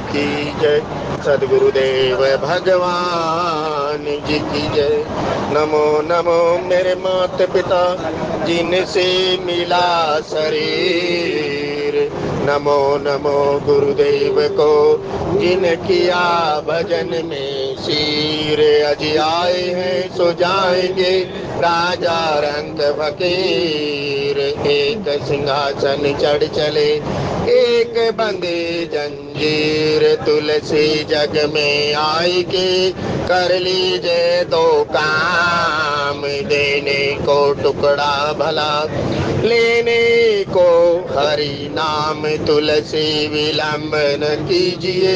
की जय। सद्गुरुदेव भगवान जी की जय। नमो नमो मेरे माता पिता जिनसे मिला शरीर। नमो नमो गुरुदेव को जिन किया भजन में शीर। अज आए हैं सो जाएंगे राजा रंग फकीर। एक सिंहासन चढ़ चले एक बंदे जंजीर। तुलसी जग में आई के कर लीजिए दो काम। देने को टुकड़ा भला लेने को हरि नाम। तुलसी विलंब न कीजिए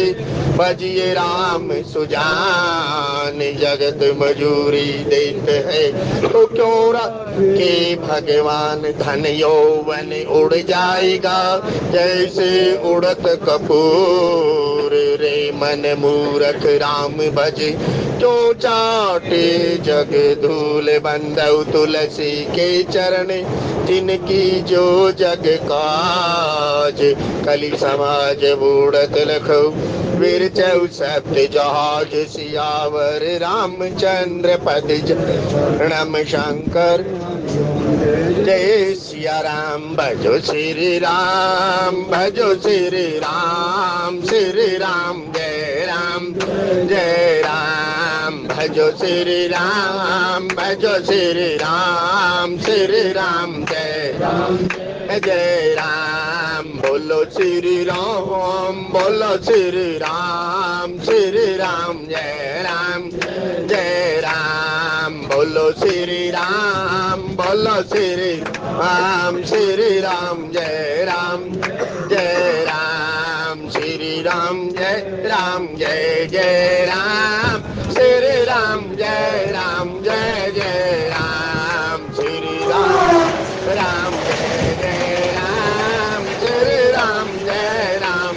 भजिए राम सुजान। जगत मजूरी देते हैं तो क्यों के भगवान। धन यौवन उड़ जाएगा जैसे उड़त कपूर। रे मन मूरख राम भज क्यों चाटे जग धूल। बंदौ तुलसी के चरण जिनकी जो जग काज। कली समाज बूढ़त लखो वीर चौ सप्त जहाज। सियावर रामचंद्र पद जन्म शंकर जय सिया राम। भजो श्री राम भजो श्री राम। श्री राम जय राम जय राम। भजो श्री राम भजो श्री राम। श्री राम जय राम जय राम। बोलो श्री राम बोलो श्री राम। श्री राम जय राम जय राम। बोलो श्री राम बोलो श्री राम। श्री राम जय राम जय राम। श्री राम जय जय राम। श्री राम जय जय राम। श्री राम राम जय जय राम। श्री राम जय राम।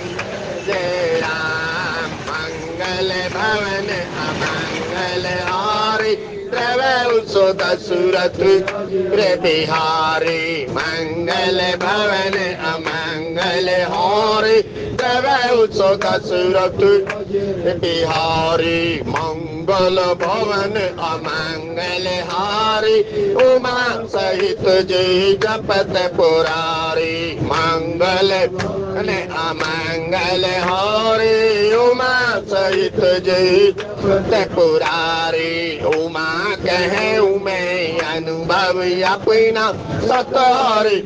मंगल भवन अमंगल हारी प्रभु सो दशरथ रे बिहारी। मंगल भवन अमंगल हारी प्रभु सो दशरथ रे बिहारी। मंगल भवन अमंगल हारी उमा सहित जय जपत पुरारी। मंगल अमंगल हारी उमा सहित जय जपत पुरारी। उमा कहे मैं अनुभव अपना सतहरि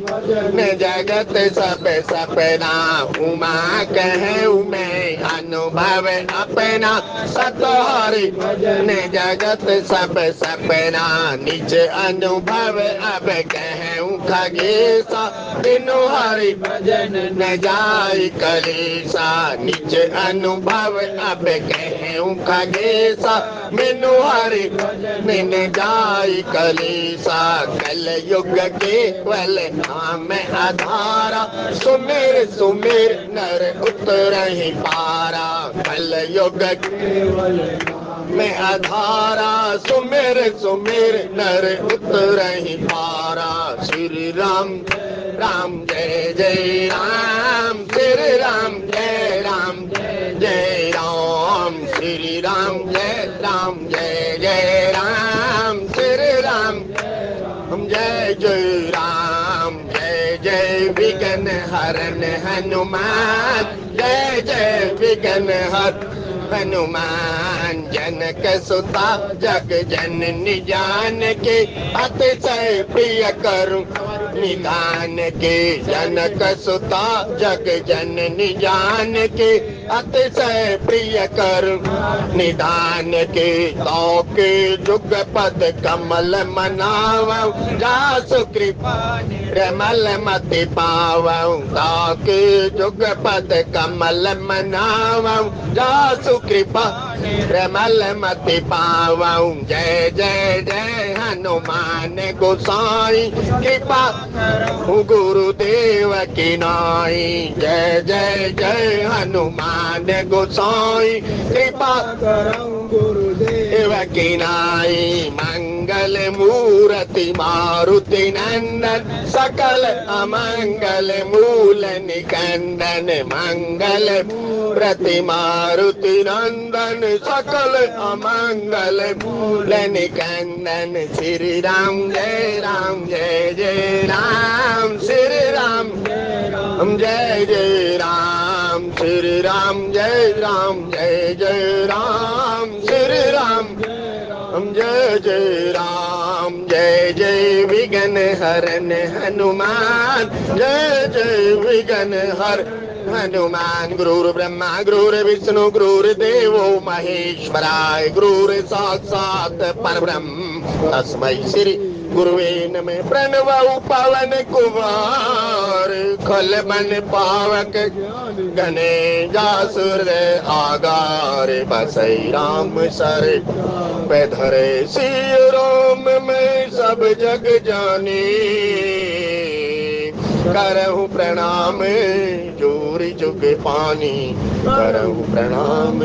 न जगत सब सपना। उमा कहे मैं अनुभव अपना सतहरि न जगत सब सपना। निज अनुभव अब कहूँ खगेसा बिनु हरि भजन न जाय कलेसा। निज अनुभव अब कहूँ खगेसा बिनु हरि भजन न जाय कलेसा। कल युग केवल नाम आधारा सुमेर सुमेर नर उतरहि पारा। कल युग केवल में आधारा सुमेर सुमेर नर उतरहि पारा। श्री राम राम जय जय राम। श्री राम जय जय राम। श्री राम जय जय राम। श्री राम जय जय राम। जय जय विघ्न हरन हनुमान। जय जय विघ्न हर हनुमान। जनक सुता जग जननी जान के अतिशय प्रिय करूं निदान के। जनक सुता जग जननी जान के अतिशय प्रिय करूं निदान के। तो के जुग पद कमल मनावं जासु कृपा निर्मल मति पावं। तो के जुग पद कमल मनावं जासु कृपा निर्मल मति पावं। जय जय जय हनुमान गोसाई कृपा गुरुदेव की नाई। जय जय जय हनुमान गोसाई कृपा करऊं गुरुदेव देवकी नाई मंगल मूर्ति मारुति नंदन सकल अमंगल मूल निकंदन मंगल मूर्ति मारुति नंदन सकल अमंगल मूल निकंदन श्री राम जय जय राम श्री राम जय जय राम श्री राम जय जय राम श्री राम जय जय राम जय जय विघ्न हरन हनुमान जय जय विघ्न हर हनुमान गुरुर् ब्रह्मा गुरुर्विष्णु गुरुर्देवो महेश्वराय गुरुर् साक्षात् परब्रह्म तस्मै श्री गुरुवे नमः प्रणव पावन कुमार खल मन पावक घने जासुर आगार बसई राम सर पैधरे सिय राम में सब जग जाने करहु प्रणाम जोरी जुगे पानी करहु प्रणाम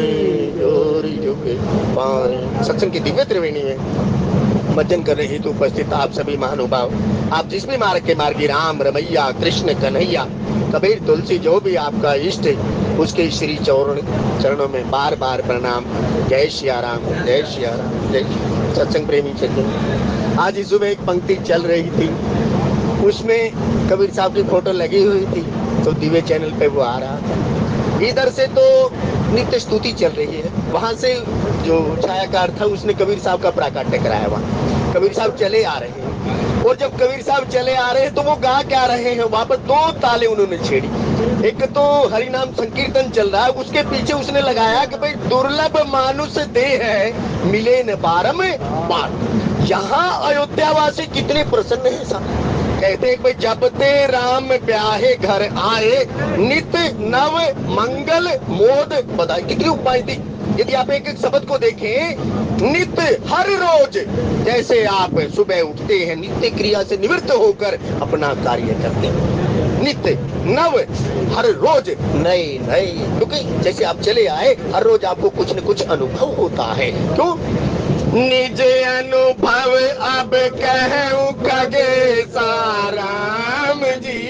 जोरी जुगे पानी। सत्संग की दिव्य त्रिवेणी है भजन कर रहे तो उपस्थित आप सभी महानुभाव, आप जिस भी मार्ग के मार्गी राम रमैया कृष्ण कन्हैया कबीर तुलसी जो भी आपका इष्ट उसके श्री चरणों में बार बार प्रणाम। जय सिया राम जय सिया राम जय। सत्संग प्रेमी चलिए, आज सुबह एक पंक्ति चल रही थी, उसमें कबीर साहब की फोटो लगी हुई थी तो दिव्य चैनल पे वो आ रहा था। इधर से तो नित्य स्तुति चल रही है, वहां से जो छायाकार था उसने कबीर साहब का प्राकट्य कराया। वहां कबीर साहब चले आ रहे हैं और जब कबीर साहब चले आ रहे हैं तो वो गा क्या रहे हैं, वहां पर दो ताले उन्होंने छेड़ी। एक तो हरिनाम संकीर्तन चल रहा है, उसके पीछे उसने लगाया कि भाई दुर्लभ मानुष देह है मिले न बारम बार। यहाँ अयोध्यावासी कितने प्रसन्न है साहब, कहते हैं भाई जब ते राम ब्याहे घर आए नित नव मंगल मोद बधाई। कितनी उपाय थी यदि आप एक एक शब्द को देखें। नित हर रोज, जैसे आप सुबह उठते हैं नित्य क्रिया से निवृत्त होकर अपना कार्य करते हैं, नित्य नव हर रोज नए नए, क्योंकि जैसे आप चले आए हर रोज आपको कुछ न कुछ अनुभव होता है। क्यों? निज अनुभव अब कहूं कगे साराम जी,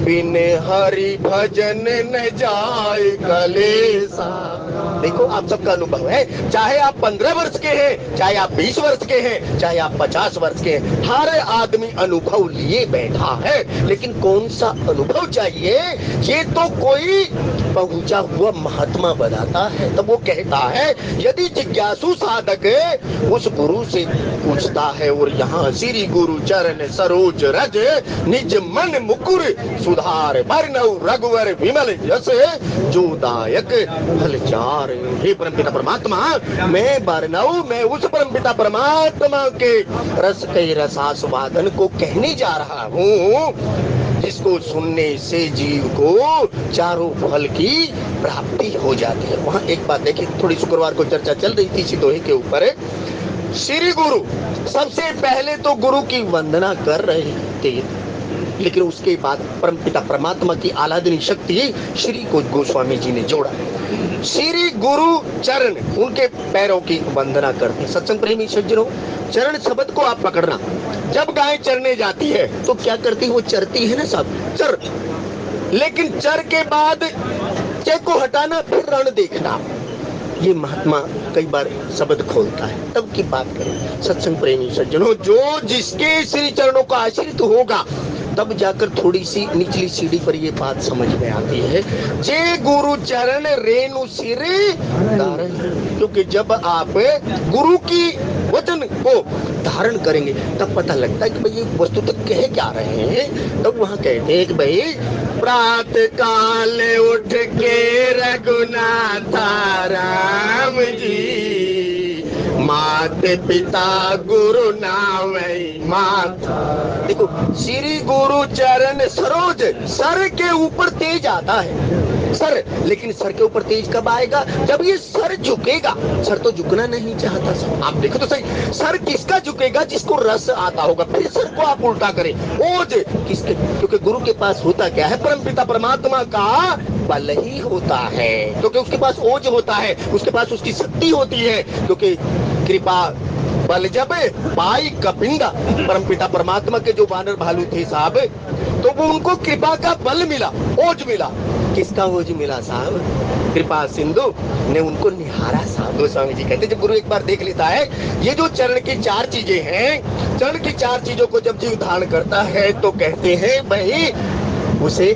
बिन हरि भजन न जाए कलेसा। देखो आप सबका अनुभव है, चाहे आप 15 वर्ष के हैं, चाहे आप 20 वर्ष के हैं, चाहे आप 50 वर्ष के हैं, हर आदमी अनुभव लिए बैठा है। लेकिन कौन सा अनुभव चाहिए, ये तो कोई पहुंचा हुआ महात्मा बताता है। तब वो कहता है यदि जिज्ञासु साधक उस गुरु से पूछता है, और यहाँ श्री गुरु चरण सरोज रज निज मन मुकुर सुधार बरनऊ रघुवर विमल जस जो दायक फल चार। हे परमपिता परमात्मा, मैं बरनऊ, मैं उस परमपिता परमात्मा के रस के रसास्वादन को कहने जा रहा हूँ जिसको सुनने से जीव को चारों फल की प्राप्ति हो जाती है। वहाँ एक बात देखिए, थोड़ी शुक्रवार को चर्चा चल रही थी इसी दोहे के ऊपर। श्री गुरु सबसे पहले तो गुरु की वंदना कर रहे थे, लेकिन उसके बाद परमपिता परमात्मा की आराधनी शक्ति श्री को गोस्वामी जी ने जोड़ा। श्री गुरु चरण, उनके पैरों की वंदना करते। सत्संग प्रेमी सज्जनों, चरण शब्द को आप पकड़ना। जब गाय चरने जाती है तो क्या करती है, वो चरती है ना सब चर, लेकिन चर के बाद चेक को हटाना फिर रण देखना। ये महात्मा कई बार शब्द खोलता है, तब की बात करें। सत्संग प्रेमी सज्जनों, जो जिसके श्री चरणों का आश्रित होगा तब जाकर थोड़ी सी निचली सीढ़ी पर ये बात समझ में आती है। जे गुरु चरण रेणु सिर धारण, क्योंकि जब आप गुरु की वचन को धारण करेंगे तब पता लगता है कि भाई ये वस्तु तक कह क्या रहे हैं। तब वहाँ कहते हैं कि भाई प्रातः काल उठ के रघुनाथ राम जी माते पिता गुरु नावै माता। देखो, श्री गुरु चरण सरोज, सर के ऊपर तेज आता है सर, लेकिन सर के ऊपर तेज कब आएगा? जब ये सर झुकेगा। सर तो झुकना नहीं चाहता सर, आप देखो तो सही, सर किसका झुकेगा? जिसको रस आता होगा। फिर सर को आप उल्टा करें, ओज किसके? क्योंकि गुरु के पास होता क्या है? परमपिता परमात्मा का बल ही होता है, क्योंकि उसके पास ओज होता है, उसके पास उसकी शक्ति होती है। क्योंकि कृपा बल जब पाई कपिंदा, परमपिता परमात्मा के जो वानर भालू थे साहब, तो वो उनको कृपा का बल मिला, ओज मिला। किसका ओज मिला साहब? कृपा सिंधु ने उनको निहारा साहब। गोस्वामी जी कहते जब गुरु एक बार देख लेता है, ये जो चरण की चार चीजें हैं, चरण की चार चीजों को जब जीव धारण करता है तो कहते हैं भाई उसे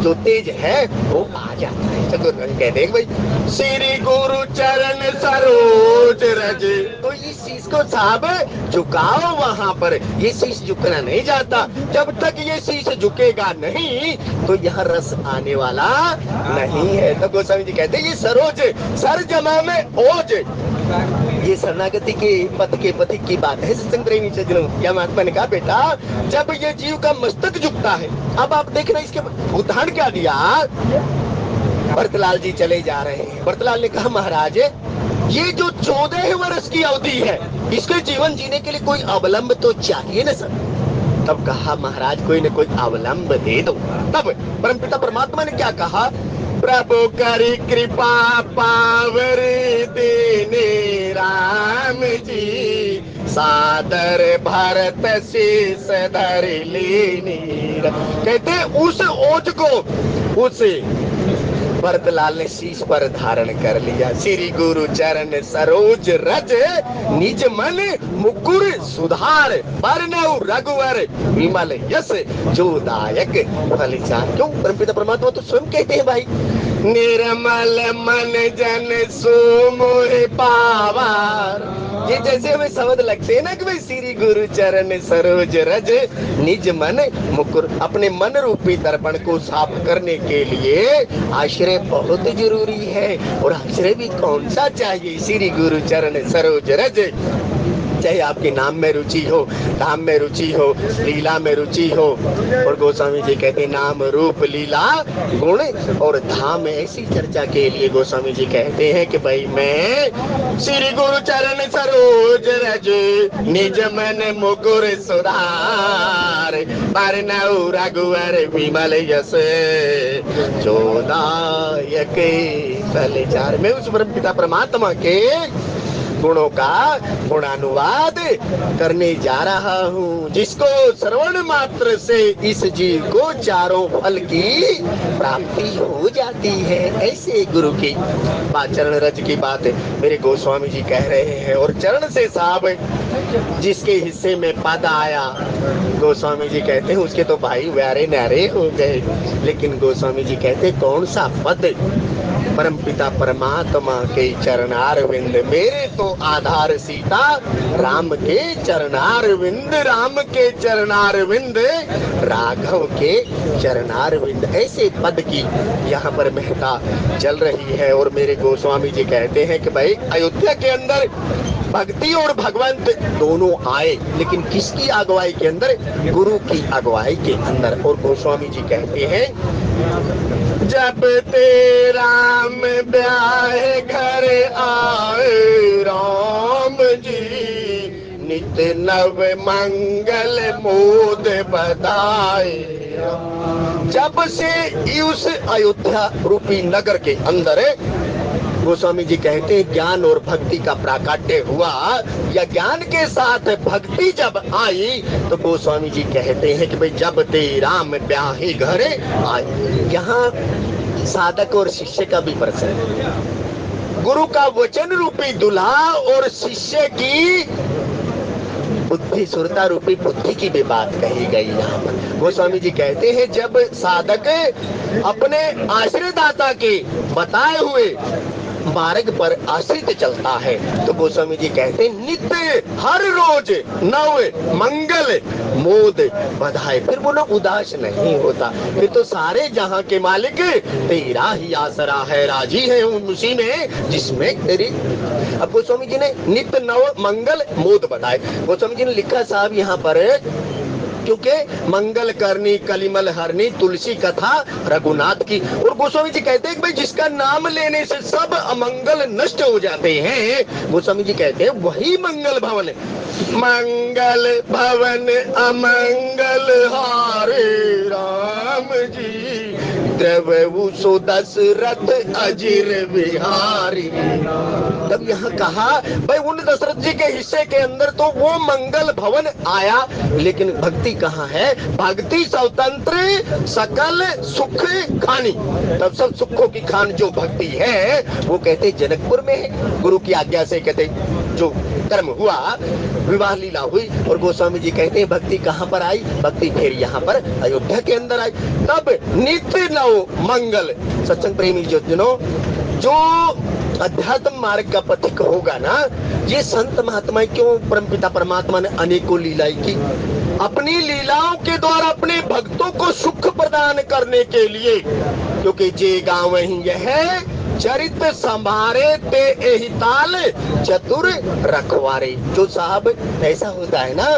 जो तेज है वो आ जाता है। कहते हैं भाई श्री गुरु चरण सरोज रज, तो इस शीश को साहब झुकाओ वहां पर। ये शीश झुकना नहीं जाता, जब तक ये शीश झुकेगा नहीं तो यह रस आने वाला नहीं है। तो गोस्वामी जी कहते हैं ये सरोज, सर जमा में ओज, ये शरणागति के पथ के पथिक की बात है। सत्संग प्रेमी सज्जनों, क्या महात्मा ने कहा बेटा जब ये जीव का मस्तक झुकता है, अब आप देखना इसके उदाहरण क्या दिया। भरतलाल जी चले जा रहे हैं, भरतलाल ने कहा महाराज ये जो 14 वर्ष की अवधि है, इसके जीवन जीने के लिए कोई अवलंब तो चाहिए ना सर। तब कहा महाराज कोई न कोई अवलंब दे दो। तब परमपिता परमात्मा ने क्या कहा? प्रभु करी कृपा पावर देने राम जी, सादर भरत शीस धर लेने। कहते उस ओज को उस भरतलाल ने शीश पर धारण कर लिया। श्री गुरु चरण सरोज रज, निज मन मुकुर सुधार, बरनऊ रघुवर विमल यश जो दायक फल चार। क्यों? परमपिता परमात्मा तो स्वयं कहते हैं भाई निर्मल मन जन सो मोहि पावार। ये जैसे हमें शब्द लगते हैं ना कि भाई श्री गुरु चरण सरोज रज, निज मन मुकुर, अपने मन रूपी दर्पण को साफ करने के लिए आश्रय बहुत जरूरी है। और आश्रय भी कौन सा चाहिए? श्री गुरु चरण सरोज रज। चाहे आपके नाम में रुचि हो, धाम में रुचि हो, लीला में रुचि हो। और गोस्वामी जी कहते नाम रूप लीला गुण और धाम, ऐसी चर्चा के लिए गोस्वामी जी कहते हैं कि भाई मैं श्री गुरु चरण सरोज रज, निज मन मुकुर सुधार, बरनऊ रघुवर विमल यश जो दायक फल चार। मैं उस परमपिता परमात्मा के गुणों का गुणानुवाद करने जा रहा हूँ, जिसको श्रवण मात्र से इस जीव को चारों फल की प्राप्ति हो जाती है। ऐसे गुरु की बात, चरण रज की बात मेरे गोस्वामी जी कह रहे हैं। और चरण से साहब जिसके हिस्से में पद आया, गोस्वामी जी कहते हैं उसके तो भाई व्यारे न्यारे हो गए। लेकिन गोस्वामी जी कहते कौन सा पद? परमपिता परमात्मा के चरणारविंद, मेरे तो आधार सीता राम के चरणारविंद, राम के चरणारविंद, राघव के चरणारविंद। ऐसे पद की यहाँ पर महता चल रही है। और मेरे गोस्वामी जी कहते हैं कि भाई अयोध्या के अंदर भक्ति और भगवंत दोनों आए, लेकिन किसकी अगुवाई के अंदर? गुरु की अगुवाई के अंदर। और गोस्वामी जी कहते हैं जब ते राम ब्याह घर आए राम जी, नित नव मंगल मोद बधाए। जब से उस अयोध्या रूपी नगर के अंदर गोस्वामी जी कहते हैं ज्ञान और भक्ति का प्राकट्य हुआ, या ज्ञान के साथ भक्ति जब आई, तो गोस्वामी जी कहते हैं कि भाई जब ते राम ब्याहे घर आए। यहाँ साधक और शिष्य का भी प्रश्न है। गुरु का वचन रूपी दूल्हा और शिष्य की बुद्धि सुरता रूपी बुद्धि की भी बात कही गई। यहाँ पर गोस्वामी जी कहते हैं जब साधक अपने आश्रयदाता के बताए हुए मार्ग पर आश्रित चलता है। तो गोस्वामी जी कहते हैं नित्य हर रोज नव मंगल मोद बधाए। फिर वो ना उदास नहीं होता, फिर तो सारे जहां के मालिक तेरा ही आसरा है, राजी है उसी में जिसमें तेरी। अब गोस्वामी जी ने नित्य नव मंगल मोद बधाए, गोस्वामी जी ने लिखा साहब यहाँ पर, क्योंकि मंगल करनी कलिमल हरनी तुलसी कथा रघुनाथ की। और गोस्वामी जी कहते हैं कि भाई जिसका नाम लेने से सब अमंगल नष्ट हो जाते हैं, गोस्वामी जी कहते हैं वही मंगल भवन। मंगल भवन अमंगल हारे राम जी, द्रवु सो दशरथ अजिर बिहारी। तब यहाँ कहा भाई उन दशरथ जी के हिस्से के अंदर तो वो मंगल भवन आया, लेकिन भक्ति कहाँ है? भक्ति स्वतंत्र सकल सुख खानी। तब सब सुखों की खान जो भक्ति है वो कहते जनकपुर में है। गुरु की आज्ञा से कहते जो कर्म हुआ, विवाह लीला हुई, और गोस्वामी जी कहते हैं भक्ति कहाँ पर आई? भक्ति फिर यहाँ पर अयोध्या के अंदर आई। तब नित्य नव मंगल। सत्संग प्रेमी जनों, जो अध्यात्म मार्ग का पथिक होगा ना, ये संत महात्मा क्यों परमपिता परमात्मा ने अनेकों लीलाएं की, अपनी लीलाओं के द्वारा अपने भक्तों को सुख प्रदान करने के लिए। क्योंकि जे गाँव ही यह चरित्र संभारे ते एहि ताल चतुर रखवारे। जो साहब ऐसा होता है ना,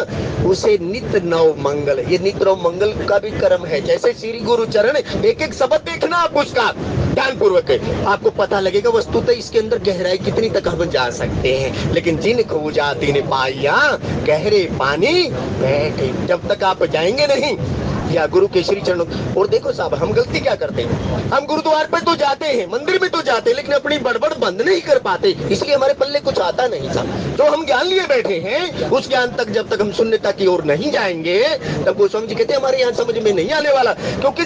उसे नित्य नव मंगल, ये नित्य नव मंगल का भी कर्म है। जैसे श्री गुरु चरण, एक एक शब्द देखना आप उसका ध्यान पूर्वक, आपको पता लगेगा वस्तुतः इसके अंदर गहराई कितनी तक हम जा सकते हैं। लेकिन जिन खोजा तिन पाइया गहरे पानी बैठे, जब तक आप जाएंगे नहीं या गुरु के श्री चरणों। और देखो साहब, हम गलती क्या करते हैं, हम गुरुद्वार पर तो जाते हैं, मंदिर में तो जाते हैं, लेकिन अपनी बड़बड़ बंद नहीं कर पाते, इसलिए हमारे पल्ले कुछ आता नहीं साहब। जो हम ज्ञान लिए बैठे हैं, उस ज्ञान तक जब तक हम शून्यता की ओर नहीं जाएंगे, तब गोस्वामी जी कहते हैं हमारे यहाँ समझ में नहीं आने वाला। क्योंकि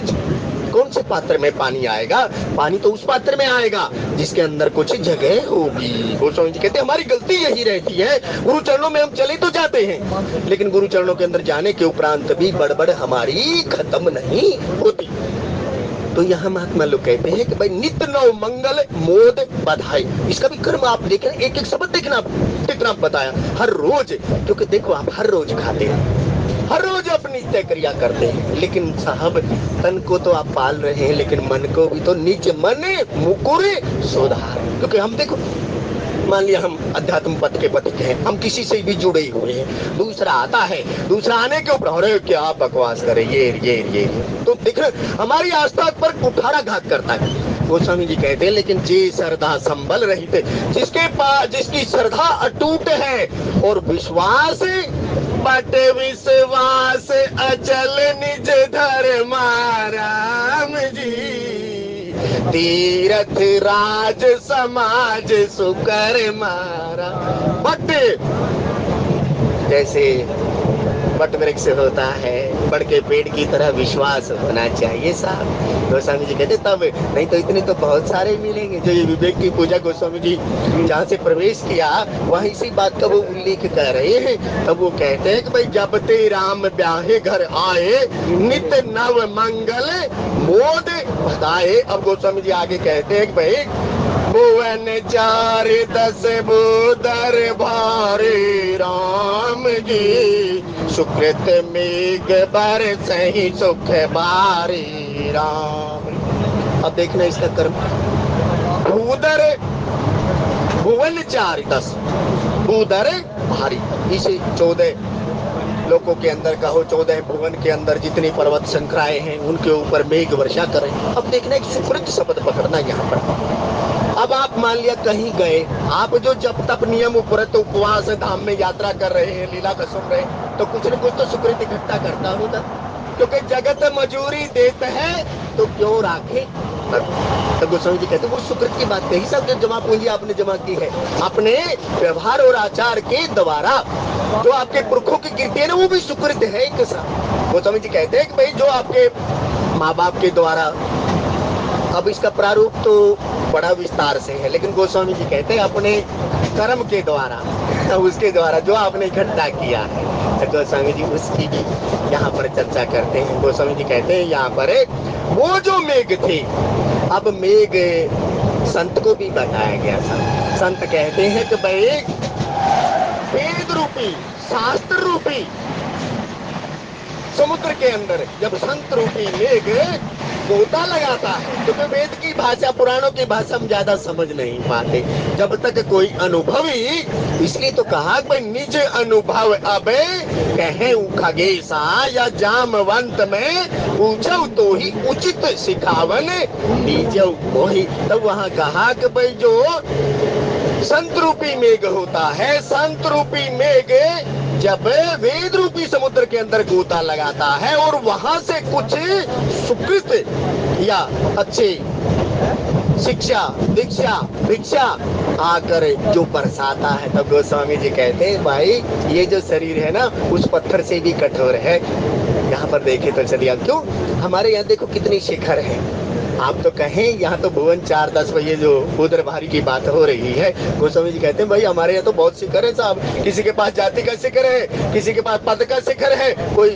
कौन से पात्र में पानी आएगा? पानी तो उस पात्र में आएगा जिसके अंदर कुछ जगह होगी। गोस्वामी जी कहते हैं हमारी गलती यही रहती है, गुरु चरणों में हम चले तो जाते हैं, लेकिन गुरु चरणों के अंदर जाने के उपरांत भी बड़बड़ हमारी खत्म नहीं होती। तो यहाँ महात्मा लोग कहते हैं कि भाई नित्य नव मंगल मोद बधाई, इसका भी कर्म आप देखें, एक एक शब्द देखना कितना बताया हर रोज। क्योंकि देखो आप हर रोज खाते हैं, हर रोज अपनी तय क्रिया करते हैं, लेकिन साहब तन को तो आप पाल रहे हैं, लेकिन मन को भी तो निज मन मुकुरे सुधार। क्योंकि हम देखो, मान लिया हम अध्यात्म पथ के पथिक हैं, हम किसी से भी जुड़े हुए हैं, दूसरा आता है, दूसरा आने के ऊपर अरे क्या बकवास करे ये तो देख रहे हमारी आस्था पर कुठारा घात करता है। गोस्वामी जी कहते हैं लेकिन जे श्रद्धा संबल रहित, जिसके पास जिसकी श्रद्धा अटूट है और विश्वास बट विश्वास अचल निज धर्मा राम जी, तीर्थ राज समाज सुकर मारा। बट जैसे बट वृक्ष होता है, बड़ के पेड़ की तरह विश्वास होना चाहिए साहब। गोस्वामी जी कहते तब नहीं तो इतने तो बहुत सारे मिलेंगे। जो ये विवेक की पूजा गोस्वामी जी जहाँ से प्रवेश किया वहाँ इसी बात का वो उल्लेख कर रहे हैं। तब वो कहते हैं कि भाई जब ते राम ब्याहे घर आए, नित्य नव मंगल मोद बधाए। अब गोस्वामी जी आगे कहते हैं कि भाई भुवन चार दस बोदर भारे राम जी, सुकृत मेघ बर सही सुख बारे राम। अब देखना इसका कर्म, भूदर भुवन चार दस, भूदर भारी, इसे 14 लोकों के अंदर कहो, 14 भुवन के अंदर जितनी पर्वत श्रृंखलाएं हैं उनके ऊपर मेघ वर्षा करें। अब देखना एक सुकृत शब्द पकड़ना यहाँ पर। अब आप मान लिया कहीं गए, आप जो जब तक नियम उपरत उपवास धाम में यात्रा कर रहे हैं, लीला का सुन रहे हैं, तो कुछ न कुछ तो सुकृत इकट्ठा करता होगा। क्योंकि जगत मजूरी देते हैं तो क्यों राखे। तो गोस्वामी जी कहते हैं वो सुकृत की बात कही, सब जो जमा पूंजी आपने जमा की है अपने व्यवहार और आचार के द्वारा, जो आपके पुरखों की कीर्ति है ना, वो भी सुकृत है एक साथ। गोस्वामी जी कहते हैं कि भाई जो आपके माँ बाप के द्वारा, अब इसका प्रारूप तो बड़ा विस्तार से है, लेकिन गोस्वामी जी कहते हैं अपने कर्म के द्वारा, उसके द्वारा जो आपने इकट्ठा किया है, तो गोस्वामी जी उसकी भी यहाँ पर चर्चा करते हैं। गोस्वामी जी कहते हैं यहाँ पर वो जो मेघ थे, अब मेघ संत को भी बताया गया था। संत कहते हैं कि भाई वेद रूपी, शास्त्र रूपी समुद्र के अंदर जब संत रूपी मेघ गोता लगाता है तो वेद की भाषा, पुराणों की भाषा हम ज्यादा समझ नहीं पाते जब तक कोई अनुभवी, इसलिए तो कहा भाई निज अनुभव अब कहे खगेशा या जामवंत में पूछो तो ही उचित सिखावन दीजो मोहि। तब वहां कहा कि भाई जो संत रूपी मेघ होता है, संत रूपी मेघ जब वेद रूपी समुद्र के अंदर गोता लगाता है और वहां से कुछ सुकृत या अच्छे शिक्षा, दीक्षा, भिक्षा आकर जो बरसाता है, तब गोस्वामी जी कहते हैं भाई ये जो शरीर है ना उस पत्थर से भी कठोर है। यहाँ पर देखे तो चलिए, क्यों हमारे यहाँ देखो कितनी शिखर है। आप तो कहें यहाँ तो भुवन 4-10 ये जो उधर भारी की बात हो रही है, गोस्वामी जी कहते हैं भाई हमारे यहाँ तो बहुत शिखर है साहब। किसी के पास जाति का शिखर है, किसी के पास पद का शिखर है, कोई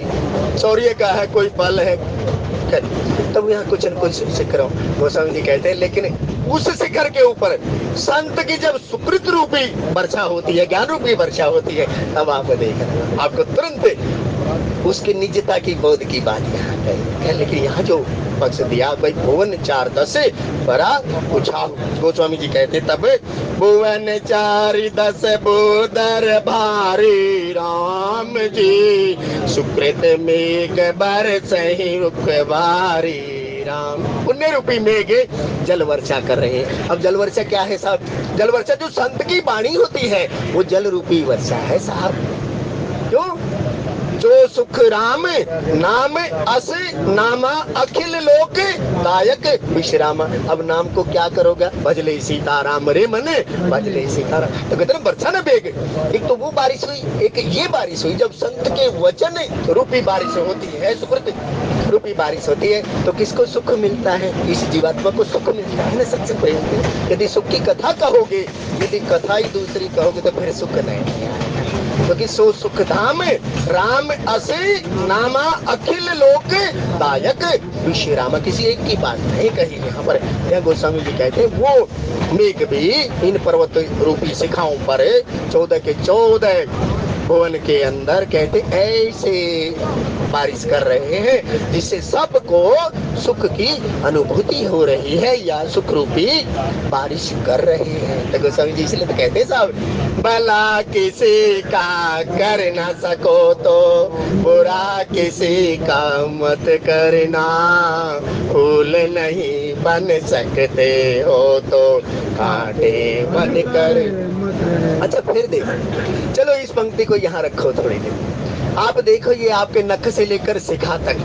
शौर्य का है, कोई फल है, तब यहाँ कुछ न कुछ शिखर हो। गोस्वामी जी कहते हैं लेकिन उस शिखर के ऊपर संत की जब सुकृत रूपी वर्षा होती है, ज्ञान रूपी वर्षा होती है, तब आप देखना आपको तुरंत उसकी निजता की बोध की बात यहाँ है। लेकिन यहाँ जो पक्ष दिया भाई भुवन 4-10 बड़ा उछाल, गोस्वामी जी कहते तब भुवन 4-10 बोदर भारी राम जी, सुकृत मेघ बरसहि रुखवारी राम। पुण्य रूपी मेघ जल वर्षा कर रहे हैं। अब जल वर्षा क्या है साहब? जल वर्षा जो संत की वाणी होती है वो जल रूपी वर्षा है साहब। क्यों? जो सुख राम नाम अस नामा अखिल लोक दायक विश्राम। अब नाम को क्या करोगे? भजले सीताराम रे मन, भजले सीताराम। तो कहते ना वर्षा ना बेग, एक तो वो बारिश हुई, एक ये बारिश हुई। जब संत के वचन रूपी बारिश होती है, सुकृत रूपी बारिश होती है, तो किसको सुख मिलता है? इस जीवात्मा को सुख मिलता है ना सत्संग प्रेम। यदि सुख की कथा कहोगे, यदि कथा ही दूसरी कहोगे तो फिर सुख नहीं आएगा। क्योंकि सो सुख धाम राम असे नामा अखिल लोक दायक विश्राम। किसी एक की बात नहीं कही यहाँ पर। यह गोस्वामी जी कहते हैं वो मेघ भी इन पर्वत रूपी शिखाओं पर 14 के 14 भुवन के अंदर कहते ऐसे बारिश कर रहे हैं जिससे सबको सुख की अनुभूति हो रही है, या सुख रूपी बारिश कर रहे हैं। तो गोस्वामी जी इसलिए तो कहते हैं साहब, भला किसी का कर ना सको तो बुरा किसी का मत करना, फूल नहीं बन सकते हो तो कांटे बन कर। अच्छा फिर देखो, चलो इस पंक्ति को यहाँ रखो थोड़ी देर। आप देखो ये आपके नख से लेकर शिखा तक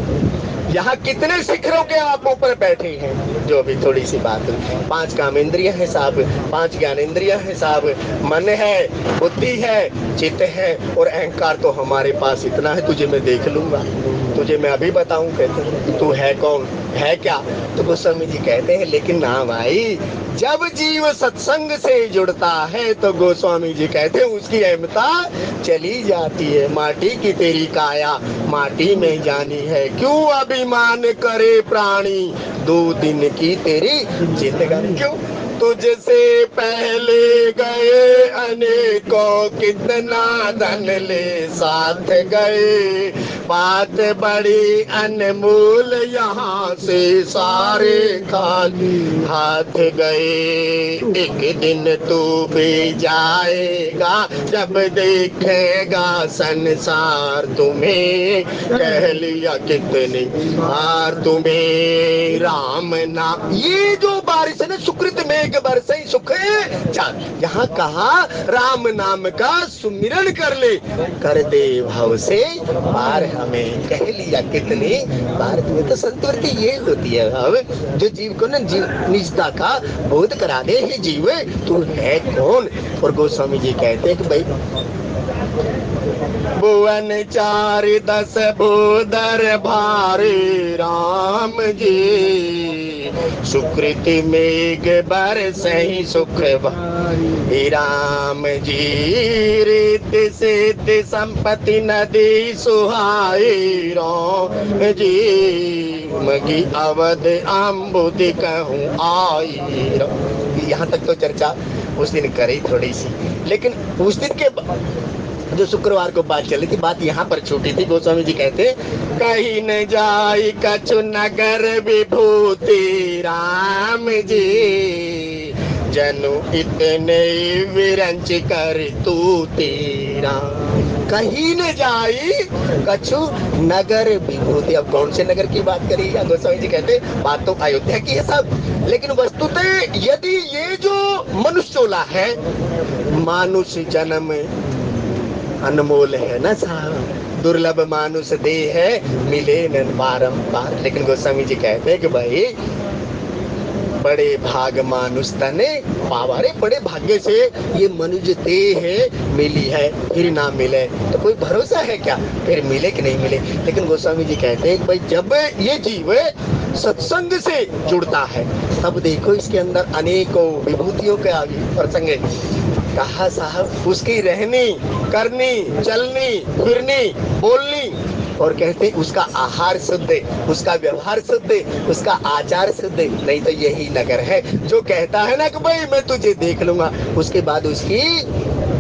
यहाँ कितने शिखरों के आप ऊपर बैठे हैं। जो अभी थोड़ी सी बात, 5 कामेंद्रिय है साहब, 5 ज्ञानेंद्रिय है साहब, मन है, बुद्धि है, चित्त है और अहंकार तो हमारे पास इतना है। तुझे मैं देख लूंगा, तुझे मैं अभी बताऊं, कहते हैं तू है कौन, है क्या? तो गोस्वामी जी कहते हैं लेकिन ना भाई, जब जीव सत्संग से जुड़ता है तो गोस्वामी जी कहते हैं उसकी अहमता चली जाती है। माटी की तेरी काया माटी में जानी है, क्यों अभिमान करे प्राणी 2 दिन की तेरी जिंदगानी। क्यों? तुझसे पहले गए अनेकों कितना धन ले साथ गए, बात बड़ी अनमोल यहाँ से सारे खाली हाथ गए। एक दिन तू भी जाएगा जब देखेगा संसार तुम्हें, कह लिया कितनी बार तुम्हें राम नाम। ये जो बारिश है ना सुकृत मेघ बरसे सुख चार, यहाँ कहा राम नाम का सुमिरन कर ले, कर दे भाव से पार हमें, कह लिया कितनी बार तुम्हें। तो संतवृत्ति ये होती है अब जो जीव को ना निजता का बोध करा दे, हे जीव तू है कौन। और गोस्वामी जी कहते हैं कि भाई भुवन 4-10 बोदर भारी राम जी, सुकृति मेघ बरसहि सुख भारी राम जी, रिद्धि सिद्धि संपत्ति नदी सुहाई राम जी, मगी अवध अम्बुदि कहूँ आई राम। होगी। यहाँ तक तो चर्चा उस दिन करी थोड़ी सी, लेकिन उस दिन के जो शुक्रवार को बात चली थी, बात यहाँ पर छूटी थी। गोस्वामी जी कहते कहीं न जाई कछु नगर विभूति राम जी, जनु इतने विरंच कर तू तेरा। कहीं न जाई कछु नगर विभूति। अब कौन से नगर की बात करी है? गोस्वामी जी कहते बात तो अयोध्या की है सब, लेकिन वस्तुतः यदि ये जो मनुष्योला है, मानुष जन्म अनमोल है ना साहब, दुर्लभ मानुष देह है मिले न बारंबार। लेकिन गोस्वामी जी कहते हैं कि भाई बड़े भाग मानुष तने पावा। अरे बड़े भाग्य से ये मनुष्य देह है मिली है, फिर ना मिले तो कोई भरोसा है क्या फिर मिले कि नहीं मिले। लेकिन गोस्वामी जी कहते हैं भाई जब ये जीव सत्संग से जुड़ता है तब देखो इसके अंदर अनेकों विभूतियों के आगे प्रसंग कहा साहब, उसकी रहनी करनी चलनी फिरनी बोलनी, और कहते उसका आहार शुद्ध, उसका व्यवहार शुद्ध, उसका आचार शुद्ध। नहीं तो यही नगर है जो कहता है ना कि भाई मैं तुझे देख लूंगा, उसके बाद उसकी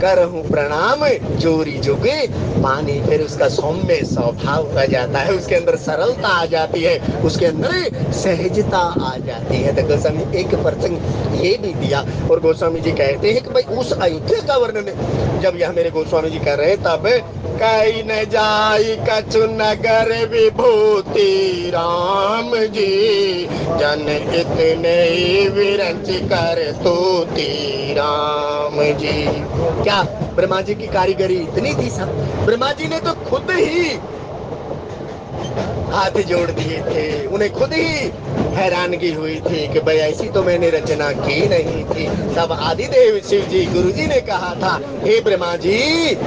करहूं प्रणाम जोरी जुगे पानी। फिर उसका सौम्य स्वभाव आ जाता है, उसके अंदर सरलता आ जाती है, उसके अंदर सहजता आ जाती है। तो गोस्वामी एक प्रसंग ये भी दिया। और गोस्वामी जी कहते हैं कि भाई उस अयोध्या का वर्णन जब यह मेरे गोस्वामी जी कर रहे तब कहीं न जाई कछु नगर विभूति राम जी, जन इतने विरंच कर तूती राम जी। क्या ब्रह्मा जी की कारीगरी इतनी थी साहब? ब्रह्मा जी ने तो खुद ही हाथ जोड़ दिए थे, उन्हें खुद ही हैरानगी हुई थी कि भाई ऐसी तो मैंने रचना की नहीं थी। तब आदिदेव शिव जी गुरु जी ने कहा था, हे ब्रह्मा जी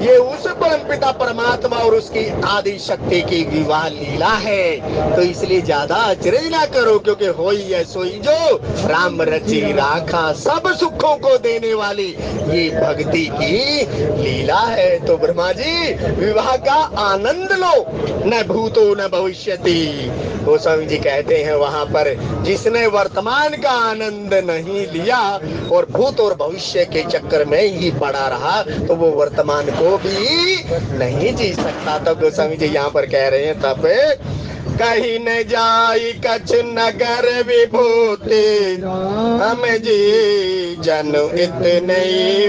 ये उस परमपिता परमात्मा और उसकी आदि शक्ति की विवाह लीला है, तो इसलिए ज्यादा आश्चर्य ना करो, क्योंकि होई है सोई जो राम रची राखा, सब सुखों को देने वाली ये भक्ति की लीला है। तो ब्रह्मा जी विवाह का आनंद लो, न भूतो न भविष्यति। गोस्वामी जी कहते हैं वहां पर जिसने वर्तमान का आनंद नहीं लिया और भूत और भविष्य के चक्कर में ही पड़ा रहा तो वो वर्तमान को भी नहीं जी सकता। तब गोस्वामी जी यहाँ पर कह रहे हैं तब कहीं न जाई कछ नगर विभूति हम जी, जन इतने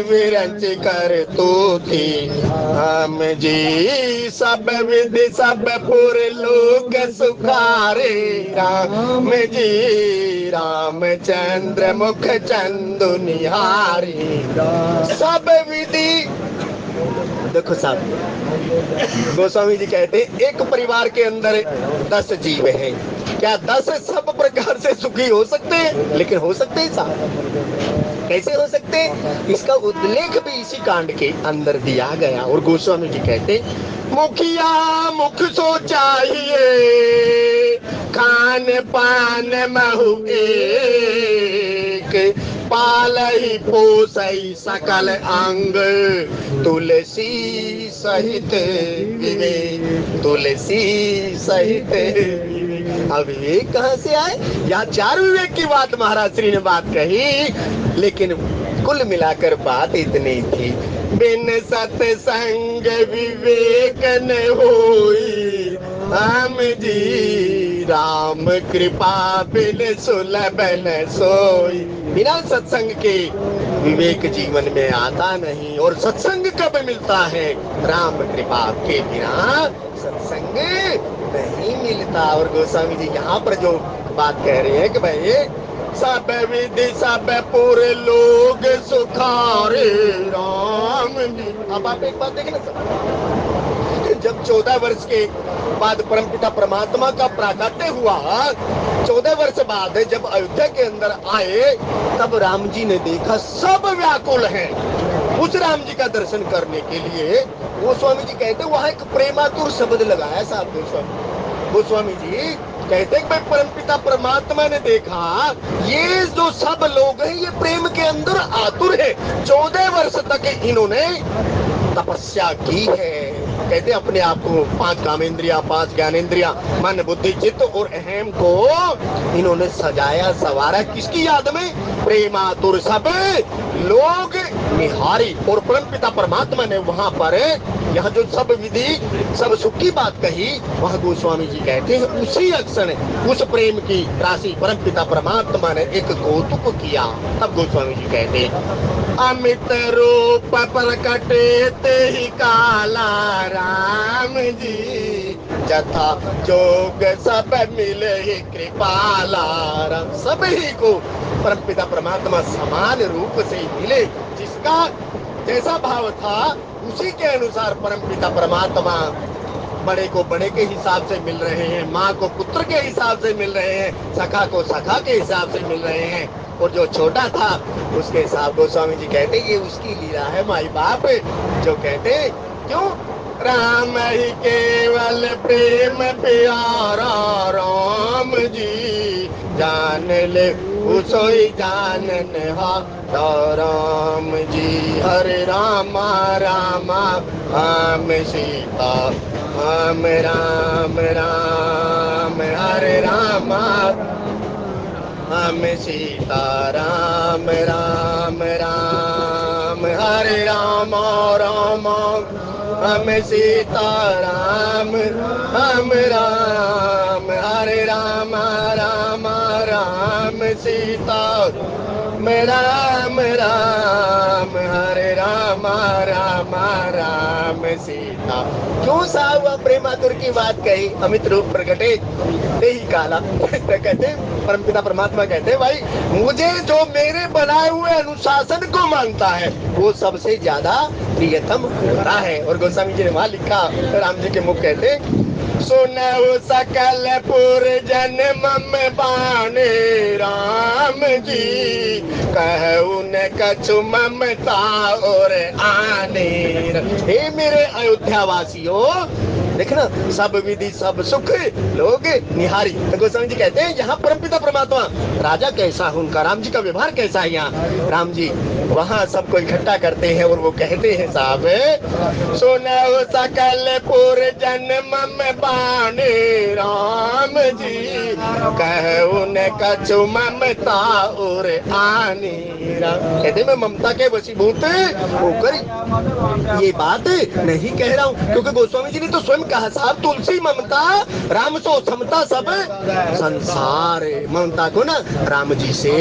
विरंच कर तूती हम जी। सब विधि सब पुर लोग सुखारे राम जी, रामचंद्र मुख चंदु निहारी। सब विधि देखो साहब, गोस्वामी जी कहते एक परिवार के अंदर 10 जीव हैं, क्या 10 सब प्रकार से सुखी हो सकते हैं? लेकिन हो सकते हैं साहब, कैसे हो सकते हैं? इसका उल्लेख भी इसी कांड के अंदर दिया गया। और गोस्वामी जी कहते मुखिया मुख सो चाहिए, खान पान महु एक, पालई पोसई सकल अंग, तुलसी सहित विवेक, तुलसी सहित विवेक। अब विवेक कहाँ से आए? यहाँ 4 विवेक की बात महाराज श्री ने बात कही, लेकिन कुल मिलाकर बात इतनी थी, बिन सत्संग विवेक न होई हम जी, राम कृपा बिन सुलभ न सोई। बिना सत्संग के विवेक जीवन में आता नहीं, और सत्संग कब मिलता है? राम कृपा के बिना सत्संग नहीं मिलता। और गोस्वामी जी यहाँ पर जो बात कह रहे हैं कि भाई सब विधि सब पुर लोग सुखारे राम जी। अब आप एक बात देखें ना सब, जब 14 वर्ष के बाद परमपिता परमात्मा का प्राकट्य हुआ, 14 वर्ष बाद जब अयोध्या के अंदर आए तब राम जी ने देखा सब व्याकुल हैं उस राम जी का दर्शन करने के लिए। गोस्वामी जी कहते वहां एक प्रेमातुर शब्द लगाया साहब। गोस्वामी जी कहते हैं कि परमपिता परमात्मा ने देखा ये जो सब लोग हैं ये प्रेम के अंदर आतुर है। 14 वर्ष तक इन्होंने तपस्या की है, कहते अपने आप को 5 कामेंद्रिया, 5 ज्ञानेंद्रिया, मन बुद्धि चित्त और अहम को इन्होंने सजाया सवारा किसकी याद में? प्रेमातुर सब लोग निहारी। और परमपिता परमात्मा ने वहां पर यह जो सब विधि सब सुख की बात कही, वह गोस्वामी जी कहते हैं उसी अक्षण उस प्रेम की राशि परमपिता परमात्मा ने एक कौतुक किया। तब गोस्वामी जी कहते हैं अमित रूप प्रकटे ते ही काला राम जी, जथा जोग सब मिले ही कृपाला राम। सभी को परमपिता परमात्मा समान रूप से मिले, जिसका जैसा भाव था उसी के अनुसार परमपिता परमात्मा बड़े को बड़े के हिसाब से मिल रहे हैं, माँ को पुत्र के हिसाब से मिल रहे हैं, सखा को सखा के हिसाब से मिल रहे हैं। और जो छोटा था उसके हिसाब गोस्वामी जी कहते ये उसकी लीला है माई बाप। जो कहते क्यों राम ही केवल प्रेम प्यारा राम जी, जान ले उसोई जानन हा राम जी। हरे रामा रामा राम सीता राम राम राम, हरे रामा राम सीता राम राम राम, हरे रामा रामा राम सीता राम राम राम, हरे रामा रामा राम सीता राम राम, हरे रामा रामा राम सीता। क्यों साहब प्रेमातुर की बात कही? अमित रूप प्रकटे ही काला। कहते परमपिता परमात्मा कहते भाई मुझे जो मेरे बनाए हुए अनुशासन को मानता है वो सबसे ज्यादा प्रियतम होता है। और गोस्वामी जी ने वहां लिखा, राम जी के मुख कहते सुनहु सकल पुर जन्म में बाने राम जी, कहु न कछु ममता और आने। हे मेरे अयोध्या वासियों, देखना सब विधि सब सुख लोग निहारी। तो गोस्वामी जी कहते हैं यहाँ परमपिता परमात्मा राजा कैसा है, उनका राम जी का व्यवहार कैसा है। यहाँ राम जी वहाँ सबको इकट्ठा करते हैं और वो कहते हैं साहब सुनो सकल पुर जन्म में बाने राम जी, कहु न कछु ममता और आने। कहते मैं ममता के वशीभूत होकर ये बात नहीं कह रहा हूँ, क्योंकि गोस्वामी जी ने तो स्वयं कहा साहब तुलसी ममता राम सो समता सब संसार। ममता को ना राम जी से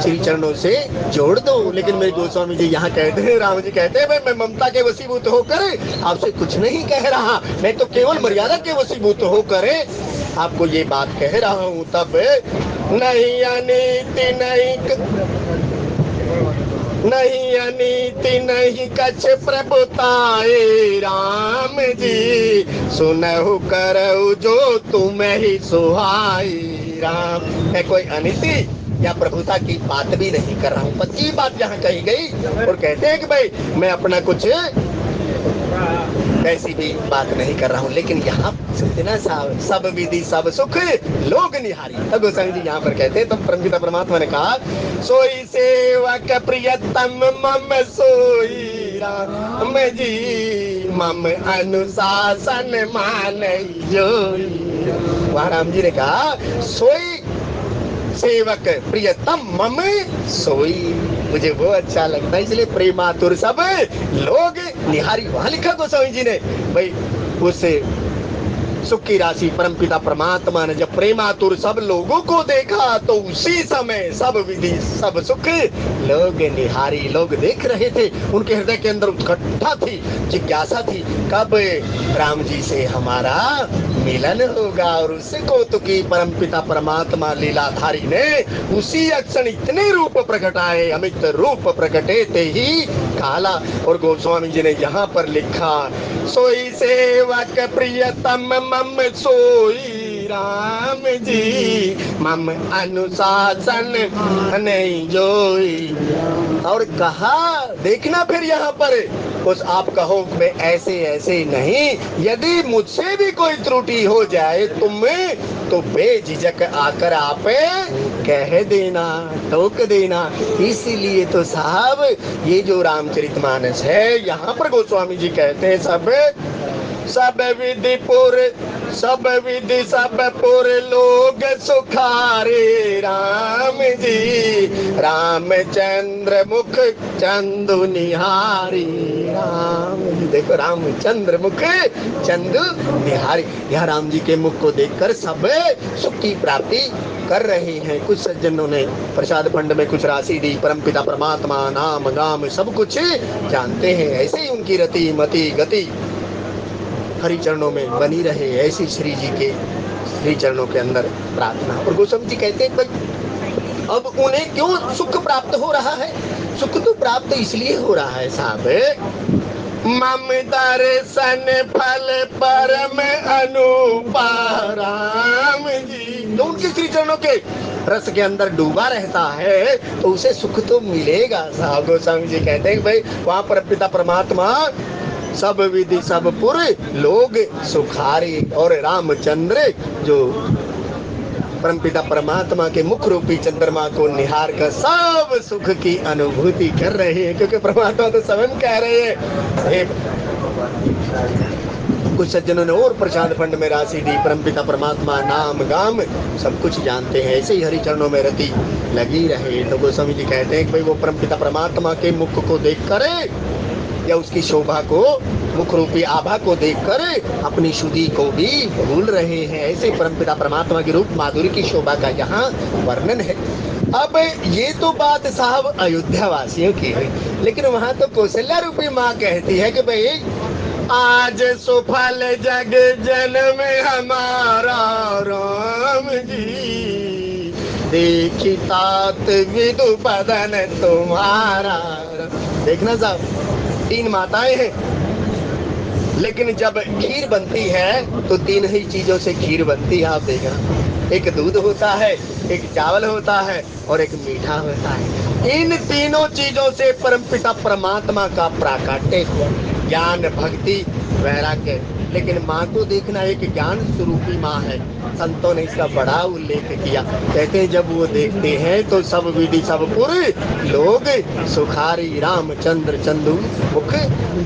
श्री चरणों से जोड़ दो। लेकिन मेरे गोस्वामी जी यहाँ कहते हैं, राम जी कहते हैं मैं ममता के वशीभूत होकर आपसे कुछ नहीं कह रहा, मैं तो केवल मर्यादा के वशीभूत होकर आपको ये बात कह रहा हूँ। तब नहीं अनीति नहीं अनीति नहीं कछ प्रभुताए राम जी, सुनहु करहु जो तुम्हें ही सुहाई राम। है कोई अनीति या प्रभुता की बात भी नहीं कर रहा हूँ, पति बात यहाँ कही गई। और कहते हैं कि भाई मैं अपना कुछ ऐसी भी बात नहीं कर रहा हूँ, लेकिन यहाँ इतना सब विधि सब सुख लोग निहारी। तब गोस्वामी जी यहाँ पर कहते हैं, तब परमपिता परमात्मा ने कहा सोई सेवक प्रियतम मम सोई राम जी, मम अनुशासन मान जोई। वहाँ राम जी ने कहा सोई सेवक प्रियतम मम सोई, मुझे वो अच्छा लगता है इसलिए प्रेमातुर सब लोग निहारी। वहां लिखा गोस्वामी जी ने भाई उससे सुख की राशि परमपिता परमात्मा ने जब प्रेमातुर सब लोगों को देखा तो उसी समय सब विधि सब सुख लोग निहारी लोग देख रहे थे। उनके हृदय के अंदर उत्कंठा थी, जिज्ञासा थी कब राम जी से हमारा मिलन होगा। और उससे कौतुकी परमपिता परमात्मा लीलाधारी ने उसी अक्षण इतने रूप प्रकटाए, अमित रूप प्रकटे ते ही काला। और गोस्वामी जी ने यहाँ पर लिखा सोई सेवक प्रियतम मम सोई राम जी, मम अनुशासन नहीं जोई। और कहा देखना फिर यहाँ पर कुछ आप कहो मैं ऐसे ऐसे नहीं, यदि मुझसे भी कोई त्रुटि हो जाए तुम्हें तो बेझिझक आकर आप कह देना, टोक देना। इसीलिए तो साहब ये जो रामचरितमानस है यहाँ पर गोस्वामी जी कहते हैं सब सब विधि पुर सब विधि सब पुर लोग सुखारे राम जी। रामचंद्र मुख चंदु निहारी राम जी। देखो रामचंद्र मुख चंदु निहारी। यहाँ राम जी के मुख को देखकर सब सुख की प्राप्ति कर रहे हैं। कुछ सज्जनों ने प्रसाद फंड में कुछ राशि दी। परमपिता परमात्मा नाम गाम सब कुछ जानते हैं। ऐसे ही उनकी रति मति गति हरि चरणों में बनी रहे, ऐसी श्री जी के श्री चरणों के अंदर प्रार्थना। और गोस्वामी जी कहते हैं भाई अब उन्हें क्यों सुख प्राप्त हो रहा है? सुख तो प्राप्त इसलिए हो रहा है साहब, मम दर्शन फल परम अनुपा राम जी। तो उनके श्री चरणों के रस के अंदर डूबा रहता है तो उसे सुख तो मिलेगा साहब। गोस्वामी जी कहते हैं भाई वहां पर पिता परमात्मा सब विधि सब पुर लोग सुखारी, और रामचंद्र जो परमपिता परमात्मा के मुख रूपी चंद्रमा को निहार कर सब सुख की अनुभूति कर रहे हैं। क्योंकि परमात्मा तो स्वयं कह रहे हैं। कुछ सज्जनों ने और प्रसाद फंड में राशि दी। परमपिता परमात्मा नाम गाम सब कुछ जानते हैं, ऐसे ही हरि चरणों में रति लगी रहे। तो गोस्वामी जी कहते हैं कि भाई वो परमपिता परमात्मा के मुख को देख कर या उसकी शोभा को, मुख रूपी आभा को देखकर अपनी शुद्धि को भी भूल रहे हैं। ऐसे परमपिता परमात्मा के रूप माधुरी की शोभा का यहाँ वर्णन है। अब ये तो बात साहब अयोध्या वासियों की हुई, लेकिन वहां तो कौशल्या रूपी माँ कहती है कि भाई आज सुफल जग जन्म हमारा राम जी। देखी तात विदु बदन तुम्हारा। देखना साहब तीन माताएं हैं, लेकिन जब खीर बनती है तो तीन ही चीजों से खीर बनती है। आप देखना, एक दूध होता है, एक चावल होता है और एक मीठा होता है। इन तीनों चीजों से परमपिता परमात्मा का प्राकट्य हुआ, ज्ञान भक्ति वैराग्य। लेकिन माँ को देखना एक ज्ञान स्वरूपी माँ है। संतों ने इसका बड़ा उल्लेख किया। कहते हैं जब वो देखते हैं तो सब विधि सब पुर लोग सुखारी रामचंद्र चंदु मुख